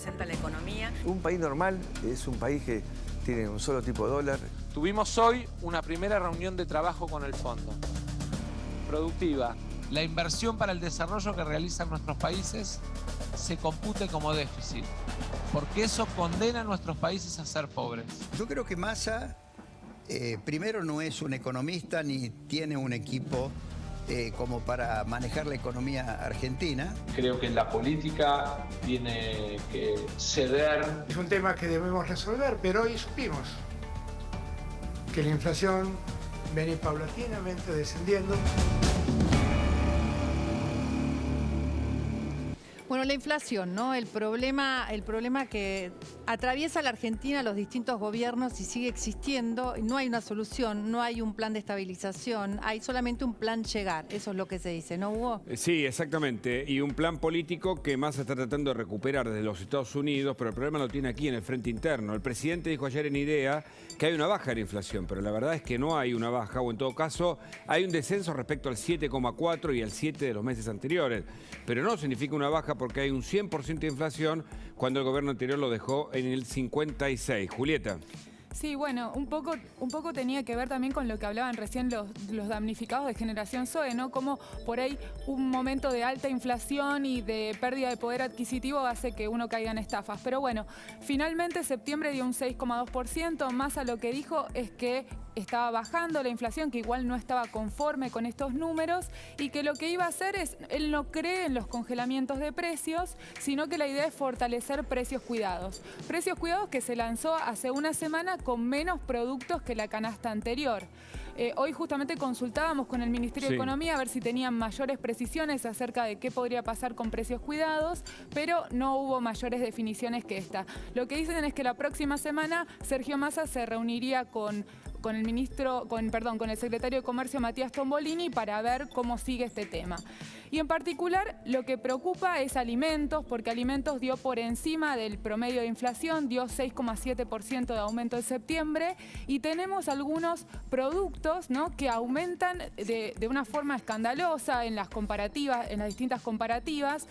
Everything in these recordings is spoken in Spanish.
representa la economía. Un país normal es un país que tiene un solo tipo de dólar. Tuvimos hoy una primera reunión de trabajo con el fondo. Productiva. La inversión para el desarrollo que realizan nuestros países se compute como déficit, porque eso condena a nuestros países a ser pobres. Yo creo que Massa, primero, no es un economista ni tiene un equipo como para manejar la economía argentina. Creo que la política tiene que ceder. Es un tema que debemos resolver, pero hoy supimos que la inflación viene paulatinamente descendiendo. Bueno, la inflación, ¿no? El problema que atraviesa la Argentina, los distintos gobiernos y sigue existiendo. No hay una solución, no hay un plan de estabilización, hay solamente un plan llegar. Eso es lo que se dice, ¿no, Hugo? Sí, exactamente. Y un plan político que Massa está tratando de recuperar desde los Estados Unidos, pero el problema lo tiene aquí en el frente interno. El presidente dijo ayer en IDEA que hay una baja en la inflación, pero la verdad es que no hay una baja, o en todo caso hay un descenso respecto al 7,4 y al 7 de los meses anteriores. Pero no significa una baja porque hay un 100% de inflación cuando el gobierno anterior lo dejó en el 56. Julieta. Sí, bueno, un poco tenía que ver también con lo que hablaban recién los damnificados de Generación Zoe, ¿no? Como por ahí un momento de alta inflación y de pérdida de poder adquisitivo hace que uno caiga en estafas. Pero bueno, finalmente septiembre dio un 6,2%, Massa lo que dijo es que estaba bajando la inflación, que igual no estaba conforme con estos números y que lo que iba a hacer es, él no cree en los congelamientos de precios, sino que la idea es fortalecer precios cuidados. Precios cuidados que se lanzó hace una semana con menos productos que la canasta anterior. Hoy justamente consultábamos con el Ministerio de Economía a ver si tenían mayores precisiones acerca de qué podría pasar con precios cuidados, pero no hubo mayores definiciones que esta. Lo que dicen es que la próxima semana Sergio Massa se reuniría con el secretario de Comercio Matías Tombolini para ver cómo sigue este tema. Y en particular lo que preocupa es alimentos, porque alimentos dio por encima del promedio de inflación, dio 6,7% de aumento en septiembre y tenemos algunos productos, ¿no?, que aumentan de una forma escandalosa en las comparativas, en las distintas comparativas.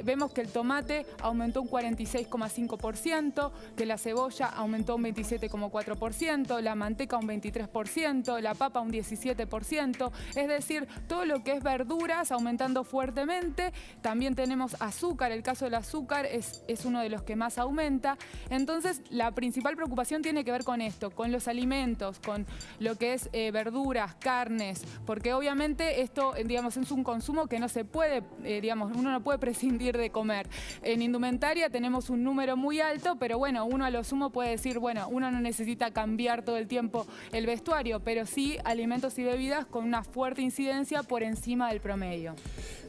Vemos que el tomate aumentó un 46,5%, que la cebolla aumentó un 27,4%, la manteca un 23%, la papa un 17%, es decir, todo lo que es verduras aumentando fuertemente. También tenemos azúcar, el caso del azúcar es uno de los que más aumenta. Entonces, la principal preocupación tiene que ver con esto, con los alimentos, con lo que es verduras, carnes, porque obviamente esto, digamos, es un consumo que no se puede, uno no puede prescindir de comer. En indumentaria tenemos un número muy alto, pero bueno, uno a lo sumo puede decir, bueno, uno no necesita cambiar todo el tiempo el vestuario, pero sí alimentos y bebidas con una fuerte incidencia por encima del promedio.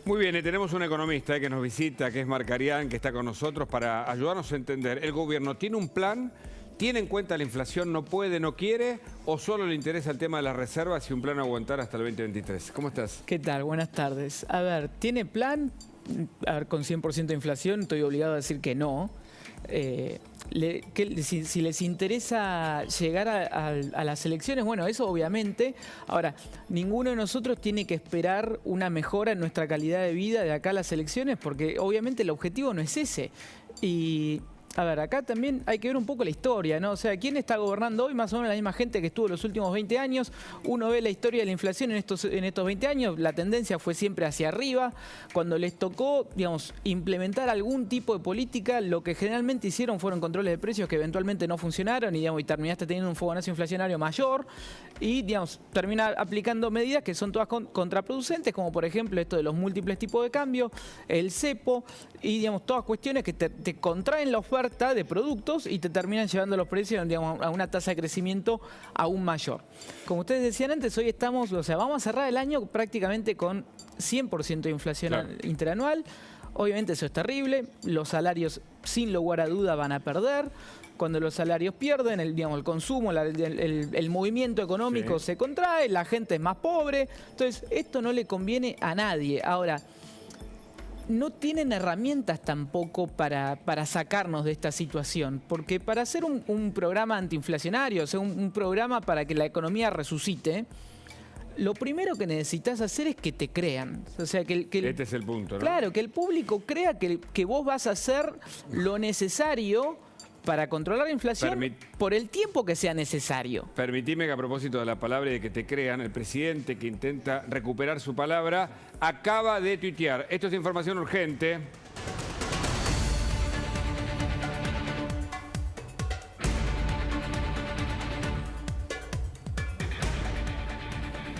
Muy bien, y tenemos un economista que nos visita, que es Marc Arián, que está con nosotros para ayudarnos a entender. ¿El gobierno tiene un plan? ¿Tiene en cuenta la inflación? ¿No puede, no quiere? ¿O solo le interesa el tema de las reservas y un plan a aguantar hasta el 2023? ¿Cómo estás? ¿Qué tal? Buenas tardes. A ver, ¿tiene plan? A ver, con 100% de inflación estoy obligado a decir que no. Si les interesa llegar a las elecciones, bueno, eso obviamente. Ahora, ninguno de nosotros tiene que esperar una mejora en nuestra calidad de vida de acá a las elecciones, porque obviamente el objetivo no es ese. Y a ver, acá también hay que ver un poco la historia, ¿no? O sea, ¿quién está gobernando hoy? Más o menos la misma gente que estuvo los últimos 20 años. Uno ve la historia de la inflación en estos 20 años, la tendencia fue siempre hacia arriba. Cuando les tocó, digamos, implementar algún tipo de política, lo que generalmente hicieron fueron controles de precios que eventualmente no funcionaron y, digamos, y terminaste teniendo un fogonazo inflacionario mayor y, digamos, termina aplicando medidas que son todas contraproducentes, como por ejemplo esto de los múltiples tipos de cambio, el cepo y, digamos, todas cuestiones que te contraen la oferta de productos y te terminan llevando los precios, digamos, a una tasa de crecimiento aún mayor. Como ustedes decían antes, hoy estamos, o sea, vamos a cerrar el año prácticamente con 100% de inflación interanual. Obviamente eso es terrible, los salarios sin lugar a duda van a perder. Cuando los salarios pierden, el consumo, el movimiento económico se contrae, la gente es más pobre. Entonces, esto no le conviene a nadie. Ahora, no tienen herramientas tampoco para sacarnos de esta situación, porque para hacer un programa antiinflacionario, o sea, un programa para que la economía resucite, lo primero que necesitas hacer es que te crean. O sea, este es el punto, ¿no? Claro, que el público crea que vos vas a hacer lo necesario para controlar la inflación por el tiempo que sea necesario. Permitime que a propósito de la palabra y de que te crean, el presidente que intenta recuperar su palabra acaba de tuitear. Esto es información urgente.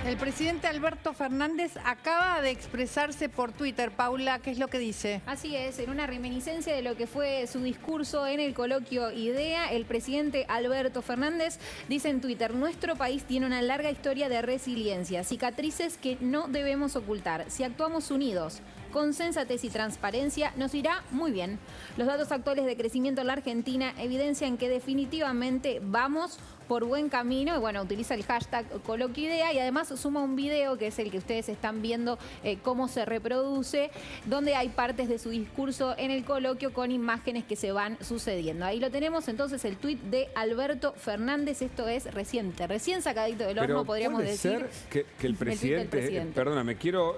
El presidente Alberto Fernández acaba de expresarse por Twitter. Paula, ¿qué es lo que dice? Así es, en una reminiscencia de lo que fue su discurso en el coloquio IDEA, el presidente Alberto Fernández dice en Twitter: nuestro país tiene una larga historia de resiliencia, cicatrices que no debemos ocultar. Si actuamos unidos, con sensatez y transparencia, nos irá muy bien. Los datos actuales de crecimiento en la Argentina evidencian que definitivamente vamos por buen camino. Y bueno, utiliza el hashtag ColoquioIdea y además suma un video que es el que ustedes están viendo cómo se reproduce, donde hay partes de su discurso en el coloquio con imágenes que se van sucediendo. Ahí lo tenemos entonces, el tuit de Alberto Fernández. Esto es recién sacadito del horno, podríamos decir. ¿Puede ser que el presidente, perdóname, quiero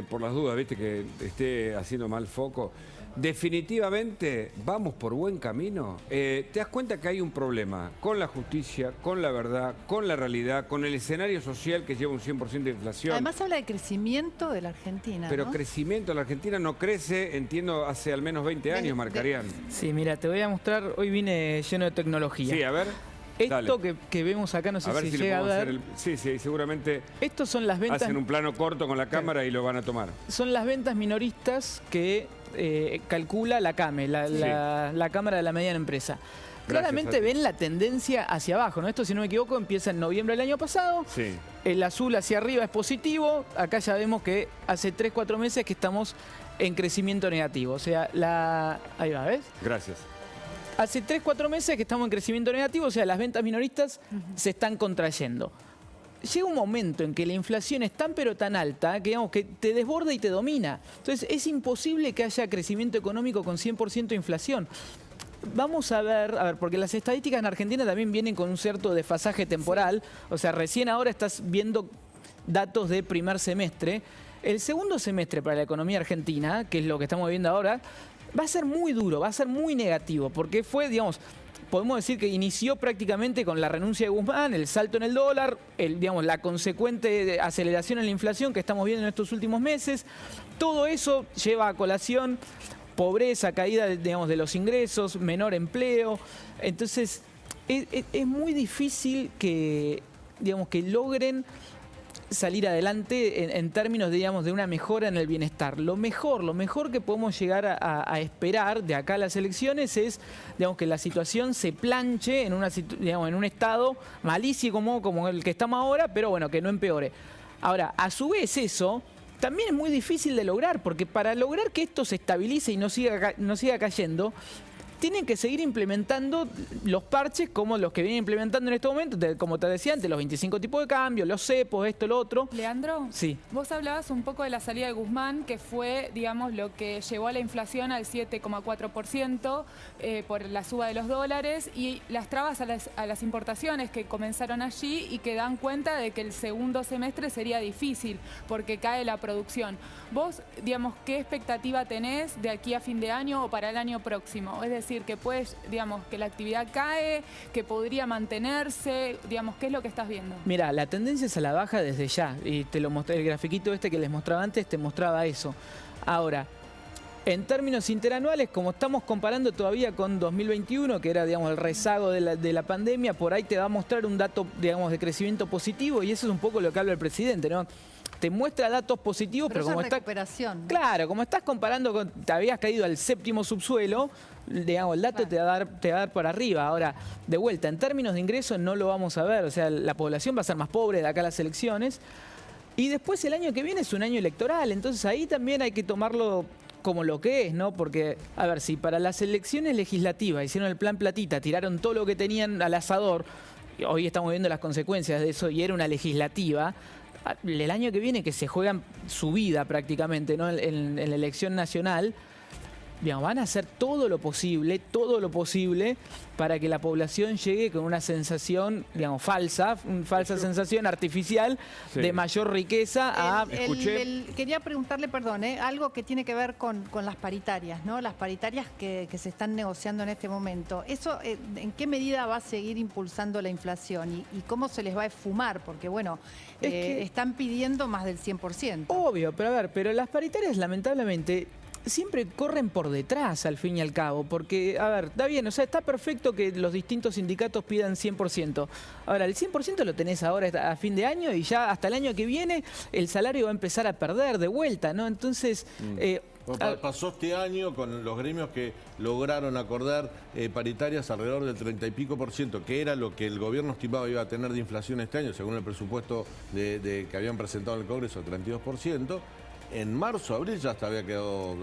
por las dudas, viste, que esté haciendo mal foco, definitivamente vamos por buen camino? ¿Te das cuenta que hay un problema con la justicia, con la verdad, con la realidad, con el escenario social que lleva un 100% de inflación? Además habla de crecimiento de la Argentina, Pero ¿no? crecimiento, la Argentina no crece, entiendo, hace al menos 20 años, Marcarián. Sí, mira, te voy a mostrar, hoy vine lleno de tecnología. Sí, a ver. Esto que vemos acá, no sé si llega a ver. Sí, seguramente. Estos son las ventas. Hacen un plano corto con la cámara y lo van a tomar. Son las ventas minoristas que calcula la CAME, la Cámara de la Mediana Empresa. Claramente ven la tendencia hacia abajo, ¿no? Esto, si no me equivoco, empieza en noviembre del año pasado. Sí. El azul hacia arriba es positivo. Acá ya vemos que hace 3-4 meses que estamos en crecimiento negativo. O sea, ahí va, ¿ves? Gracias. Hace 3-4 meses que estamos en crecimiento negativo, o sea, las ventas minoristas se están contrayendo. Llega un momento en que la inflación es tan pero tan alta que, digamos, que te desborda y te domina. Entonces es imposible que haya crecimiento económico con 100% de inflación. Vamos a ver, porque las estadísticas en Argentina también vienen con un cierto desfasaje temporal. O sea, recién ahora estás viendo datos de primer semestre. El segundo semestre para la economía argentina, que es lo que estamos viendo ahora, va a ser muy duro, va a ser muy negativo, porque fue, digamos, podemos decir que inició prácticamente con la renuncia de Guzmán, el salto en el dólar, digamos, la consecuente aceleración en la inflación que estamos viendo en estos últimos meses. Todo eso lleva a colación pobreza, caída, digamos, de los ingresos, menor empleo. Entonces, es muy difícil que, digamos, que logren salir adelante en términos, digamos, de una mejora en el bienestar. Lo mejor que podemos llegar a esperar de acá a las elecciones es, digamos, que la situación se planche en en un estado malísimo como el que estamos ahora, pero bueno, que no empeore. Ahora, a su vez eso también es muy difícil de lograr, porque para lograr que esto se estabilice y no siga cayendo, tienen que seguir implementando los parches como los que vienen implementando en este momento, como te decía antes, los 25 tipos de cambio, los cepos, esto, lo otro. Leandro, sí. Vos hablabas un poco de la salida de Guzmán, que fue, digamos, lo que llevó a la inflación al 7,4% por la suba de los dólares y las trabas a las importaciones que comenzaron allí y que dan cuenta de que el segundo semestre sería difícil porque cae la producción. Vos, digamos, ¿qué expectativa tenés de aquí a fin de año o para el año próximo? Es decir, que puedes, digamos, que la actividad cae, que podría mantenerse, digamos, ¿qué es lo que estás viendo? Mira, la tendencia es a la baja desde ya, y te lo mostré, el grafiquito este que les mostraba antes te mostraba eso. Ahora, en términos interanuales, como estamos comparando todavía con 2021, que era, digamos, el rezago de la pandemia, por ahí te va a mostrar un dato, digamos, de crecimiento positivo, y eso es un poco lo que habla el presidente, ¿no? Te muestra datos positivos, pero como está recuperación. Claro, como estás comparando con, te habías caído al séptimo subsuelo, digamos, el dato te va a dar por arriba. Ahora, de vuelta, en términos de ingresos no lo vamos a ver, o sea, la población va a ser más pobre de acá a las elecciones. Y después el año que viene es un año electoral, entonces ahí también hay que tomarlo como lo que es, ¿no? Porque, a ver, si para las elecciones legislativas hicieron el plan platita, tiraron todo lo que tenían al asador, hoy estamos viendo las consecuencias de eso y era una legislativa, el año que viene que se juegan su vida prácticamente, ¿no? en la elección nacional, digamos, van a hacer todo lo posible para que la población llegue con una sensación, digamos, falsa sensación artificial de mayor riqueza quería preguntarle, perdón, algo que tiene que ver con las paritarias, ¿no? Las paritarias que se están negociando en este momento. ¿Eso ¿en qué medida va a seguir impulsando la inflación? ¿Y cómo se les va a esfumar? Porque, bueno, están pidiendo más del 100%. Obvio, pero las paritarias, lamentablemente, siempre corren por detrás, al fin y al cabo, porque, a ver, está bien, o sea, está perfecto que los distintos sindicatos pidan 100%. Ahora, el 100% lo tenés ahora a fin de año y ya hasta el año que viene el salario va a empezar a perder de vuelta, ¿no? Entonces... pasó este año con los gremios que lograron acordar paritarias alrededor del 30 y pico %, que era lo que el gobierno estimaba iba a tener de inflación este año, según el presupuesto que habían presentado en el Congreso, 32%. En marzo, abril ya hasta había quedado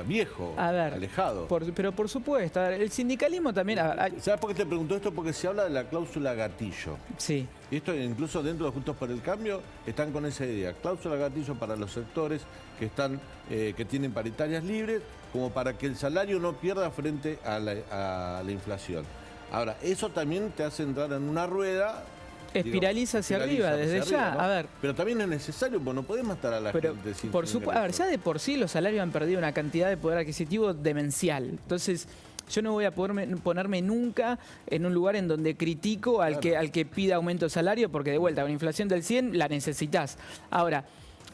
viejo, alejado. Pero por supuesto, a ver, el sindicalismo también... ¿Sabes por qué te pregunto esto? Porque se habla de la cláusula gatillo. Sí. Y esto incluso dentro de Juntos por el Cambio están con esa idea. Cláusula gatillo para los sectores que tienen paritarias libres, como para que el salario no pierda frente a la inflación. Ahora, eso también te hace entrar en una rueda... Espiraliza hacia arriba, desde ya, ¿no? A ver. Pero también es necesario, porque no podés matar a la gente sin... A ver, ya de por sí los salarios han perdido una cantidad de poder adquisitivo demencial. Entonces, yo no voy a ponerme nunca en un lugar en donde critico al que pida aumento de salario, porque de vuelta, con inflación del 100 la necesitas. Ahora,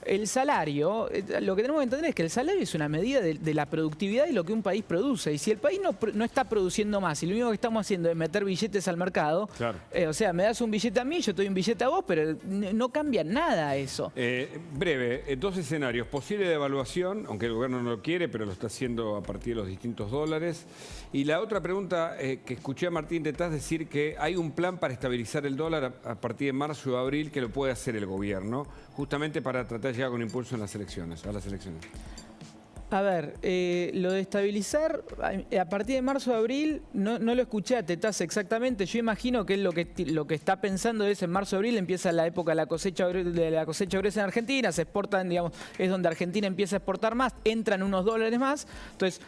el salario, lo que tenemos que entender es que el salario es una medida de la productividad y lo que un país produce. Y si el país no está produciendo más y lo único que estamos haciendo es meter billetes al mercado, o sea, me das un billete a mí, yo te doy un billete a vos, pero no cambia nada eso. Breve, dos escenarios. Posible devaluación, aunque el gobierno no lo quiere, pero lo está haciendo a partir de los distintos dólares. Y la otra pregunta que escuché a Martín Tetaz decir que hay un plan para estabilizar el dólar a partir de marzo o abril que lo puede hacer el gobierno, justamente para tratar de llegar con impulso en las elecciones, a las elecciones. A ver, lo de estabilizar, a partir de marzo o abril, no lo escuché a Tetaz exactamente. Yo imagino que él lo que está pensando es en marzo o abril empieza la época de la cosecha gruesa en Argentina, se exportan, digamos, es donde Argentina empieza a exportar más, entran unos dólares más. Entonces,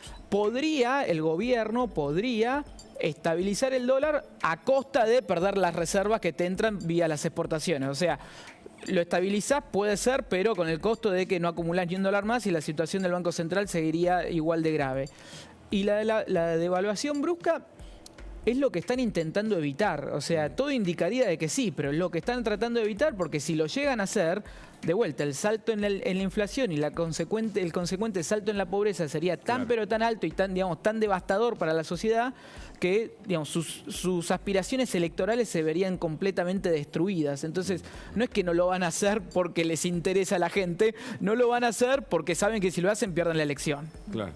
el gobierno podría estabilizar el dólar a costa de perder las reservas que te entran vía las exportaciones. O sea, lo estabilizás, puede ser, pero con el costo de que no acumulás ni un dólar más y la situación del Banco Central seguiría igual de grave. Y la devaluación brusca es lo que están intentando evitar. O sea, todo indicaría de que sí, pero es lo que están tratando de evitar, porque si lo llegan a hacer, de vuelta, el salto en la inflación y el consecuente salto en la pobreza sería tan pero tan alto y tan devastador para la sociedad que, digamos, sus aspiraciones electorales se verían completamente destruidas. Entonces, no es que no lo van a hacer porque les interesa a la gente, no lo van a hacer porque saben que si lo hacen pierden la elección. Claro.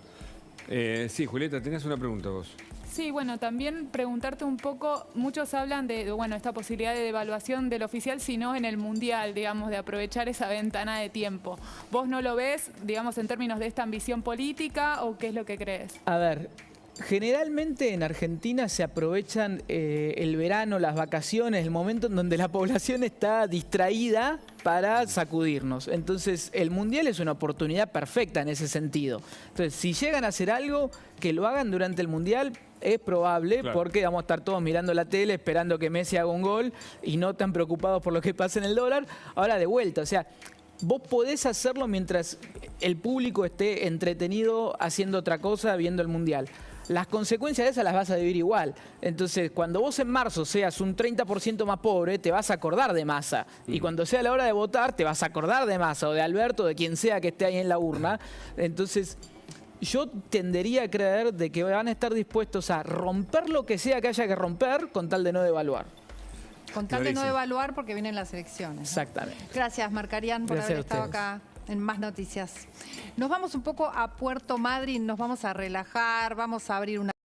Sí, Julieta, tenías una pregunta vos. Sí, bueno, también preguntarte un poco, muchos hablan de esta posibilidad de devaluación del oficial, sino en el mundial, digamos, de aprovechar esa ventana de tiempo. ¿Vos no lo ves, digamos, en términos de esta ambición política o qué es lo que crees? A ver, generalmente en Argentina se aprovechan el verano, las vacaciones, el momento en donde la población está distraída para sacudirnos. Entonces, el Mundial es una oportunidad perfecta en ese sentido. Entonces, si llegan a hacer algo, que lo hagan durante el Mundial, es probable, porque vamos a estar todos mirando la tele, esperando que Messi haga un gol y no tan preocupados por lo que pasa en el dólar. Ahora, de vuelta, o sea, vos podés hacerlo mientras el público esté entretenido haciendo otra cosa, viendo el Mundial. Las consecuencias de esas las vas a vivir igual. Entonces, cuando vos en marzo seas un 30% más pobre, te vas a acordar de Massa. Y cuando sea la hora de votar, te vas a acordar de Massa o de Alberto, de quien sea que esté ahí en la urna. Entonces, yo tendería a creer de que van a estar dispuestos a romper lo que sea que haya que romper con tal de no devaluar. Con tal de no devaluar porque vienen las elecciones, ¿no? Exactamente. Gracias, Marcarián, por haber estado acá en Más Noticias. Nos vamos un poco a Puerto Madryn, nos vamos a relajar, vamos a abrir una...